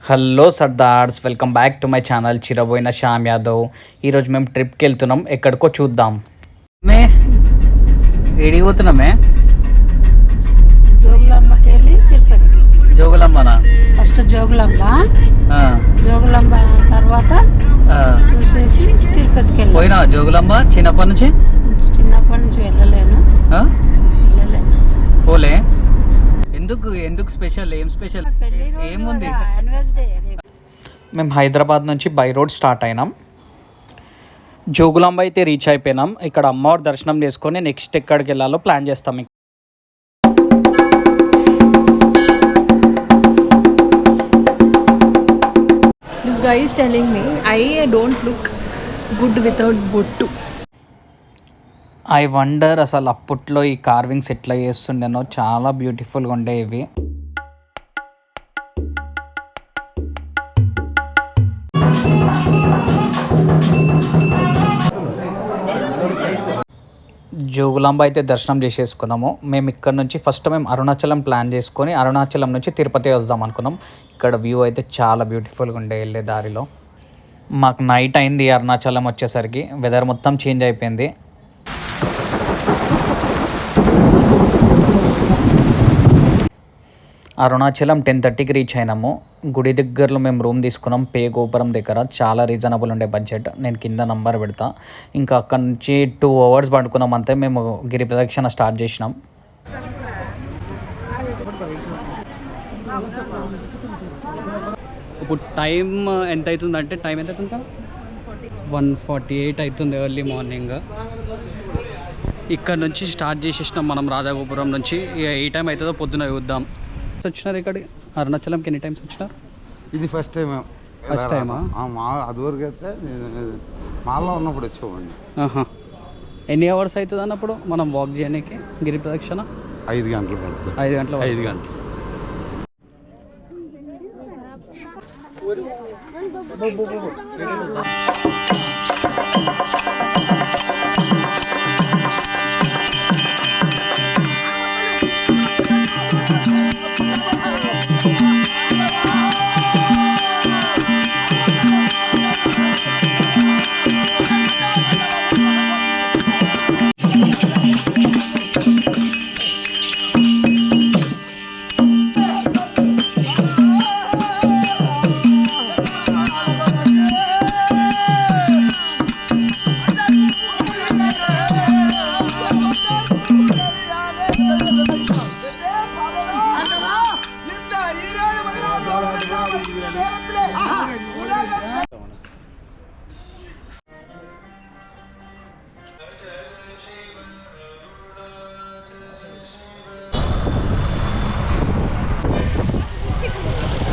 Hello సర్దార్స్, welcome back to my channel Chiraboyina Shyam Yadav. ఈరోజు మేము ట్రిప్కి వెళ్తున్నాం, ఎక్కడికో చూద్దాం. మే ఏడికి పోతున్నామే? జోగులాంబకి వెళ్ళి తిరుపతికి. జోగులాంబనా? ఫస్ట్ జోగులాంబ, జోగులాంబ తర్వాత చూసేసి తిరుపతికి వెళ్ళి. పోయినా జోగులాంబ చిన్నప్పటి నుంచి? చిన్నప్పటి నుంచి వెళ్ళలేను. పోలే? ఎందుకు స్పెషల్? ఏం స్పెషల్? ఏముంది? మేము హైదరాబాద్ నుంచి బై రోడ్ స్టార్ట్ అయినాం. జోగులాంబ అయితే రీచ్ అయిపోయినాం. ఇక్కడ అమ్మవారి దర్శనం చేసుకొని నెక్స్ట్ ఎక్కడికి వెళ్ళాలో ప్లాన్ చేస్తాం. This guy is telling me I don't look good without bottu. I wonder అసలు అప్పట్లో ఈ కార్వింగ్స్ ఎట్లా చేస్తుండేనో, చాలా బ్యూటిఫుల్గా ఉండే ఇవి. జోగులాంబ అయితే దర్శనం చేసేసుకున్నాము. మేము ఇక్కడ నుంచి ఫస్ట్ మేము అరుణాచలం ప్లాన్ చేసుకొని అరుణాచలం నుంచి తిరుపతి వద్దాం అనుకున్నాం. ఇక్కడ వ్యూ అయితే చాలా బ్యూటిఫుల్గా ఉండే వెళ్ళే దారిలో. మాకు నైట్ అయింది అరుణాచలం వచ్చేసరికి, వెదర్ మొత్తం చేంజ్ అయిపోయింది. అరుణాచలం 10:30కి రీచ్ అయినాము. గుడి దగ్గరలో మేము రూమ్ తీసుకున్నాం, పే గోపురం దగ్గర. చాలా రీజనబుల్ ఉండే బడ్జెట్. నేను కింద నంబర్ పెడతా. ఇంకా అక్కడ నుంచి 2 hours పడుకున్నాం అంతే. మేము గిరి ప్రదక్షిణ స్టార్ట్ చేసినాం. ఇప్పుడు టైం ఎంత అవుతుందంటే, టైం ఎంత అవుతుంది? 1:48 అవుతుంది, ఎర్లీ మార్నింగ్. ఇక్కడ నుంచి స్టార్ట్ చేసేసినాం మనం రాజగోపురం నుంచి. ఏ టైం అవుతుందో పొద్దున చూద్దాం. వచ్చినారు ఇక్కడికి అరుణాచలంకి ఎన్ని టైమ్స్ వచ్చినారు? ఇది ఫస్ట్ టైం. ఫస్ట్ టైమా? అదివరకు అయితే మాల్లో ఉన్నప్పుడు వచ్చేవాడిని. ఎన్ని అవర్స్ అవుతుంది అన్నప్పుడు మనం వాక్ చేయడానికి గిరి ప్రదక్షిణ? 5 గంటలు. 5 గంటలు. 5 గంటలు.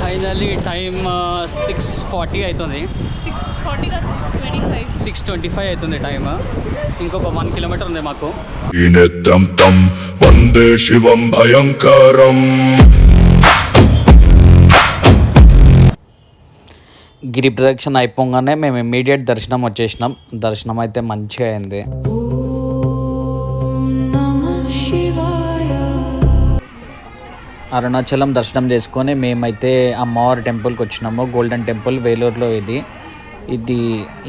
ఫైనల్లీ టైం 6:40 అవుతుంది. 6:25 అవుతుంది టైం. ఇంకొక 1 kilometer ఉంది మాకు. వందే శివం భయంకరం. గిరి ప్రదక్షిణ అయిపోగానే మేము ఇమ్మీడియట్ దర్శనం వచ్చేసినాం. దర్శనం అయితే మంచిగా అయింది. అరుణాచలం దర్శనం చేసుకొని మేమైతే అమ్మవారి టెంపుల్కి వచ్చినాము. గోల్డెన్ టెంపుల్ వేలూరులో. ఇది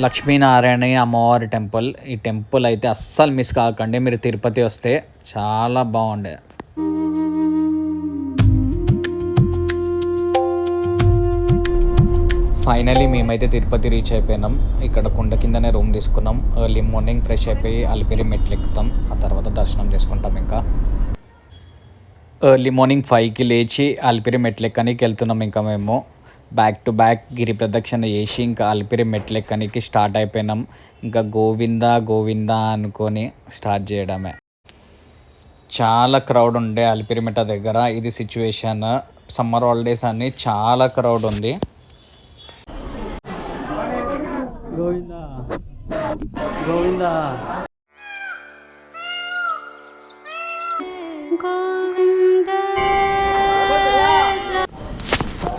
లక్ష్మీనారాయణ అమ్మవారి టెంపుల్. ఈ టెంపుల్ అయితే అస్సలు మిస్ కాకండి, మీరు తిరుపతి వస్తే. చాలా బాగుండే. ఫైనలీ మేమైతే తిరుపతి రీచ్ అయిపోయినాం. ఇక్కడ కొండ కిందనే రూమ్ తీసుకున్నాం. ఎర్లీ మార్నింగ్ ఫ్రెష్ అయిపోయి అలిపిరి మెట్లు ఎక్కుతాం. ఆ తర్వాత దర్శనం చేసుకుంటాం. ఇంకా ఎర్లీ మార్నింగ్ 5కి లేచి అలిపిరి మెట్లు ఎక్కడానికి వెళ్తున్నాం. ఇంకా మేము బ్యాక్ టు బ్యాక్ గిరి ప్రదక్షిణ చేసి ఇంకా అలిపిరి మెట్లు ఎక్కడానికి స్టార్ట్ అయిపోయినాం. ఇంకా గోవిందా గోవిందా అనుకొని స్టార్ట్ చేయడమే. చాలా క్రౌడ్ ఉండే అలిపిరి మెట్ట దగ్గర. ఇది సిచ్యువేషన్. సమ్మర్ హాలిడేస్ అని చాలా క్రౌడ్ ఉంది. గోవిందా గోవిందా.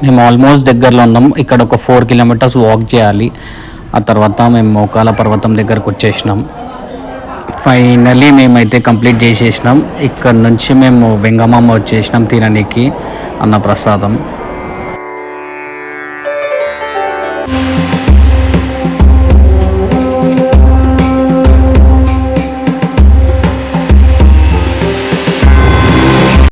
మేము ఆల్మోస్ట్ దగ్గరలో ఉన్నాం. ఇక్కడ ఒక 4 kilometers వాక్ చేయాలి. ఆ తర్వాత మేము మోకాల పర్వతం దగ్గరకు వచ్చేసినాం. ఫైనలీ మేమైతే కంప్లీట్ చేసేసినాం. ఇక్కడ నుంచి మేము వెంగమామ వచ్చేసినాం తినడానికి అన్న ప్రసాదం.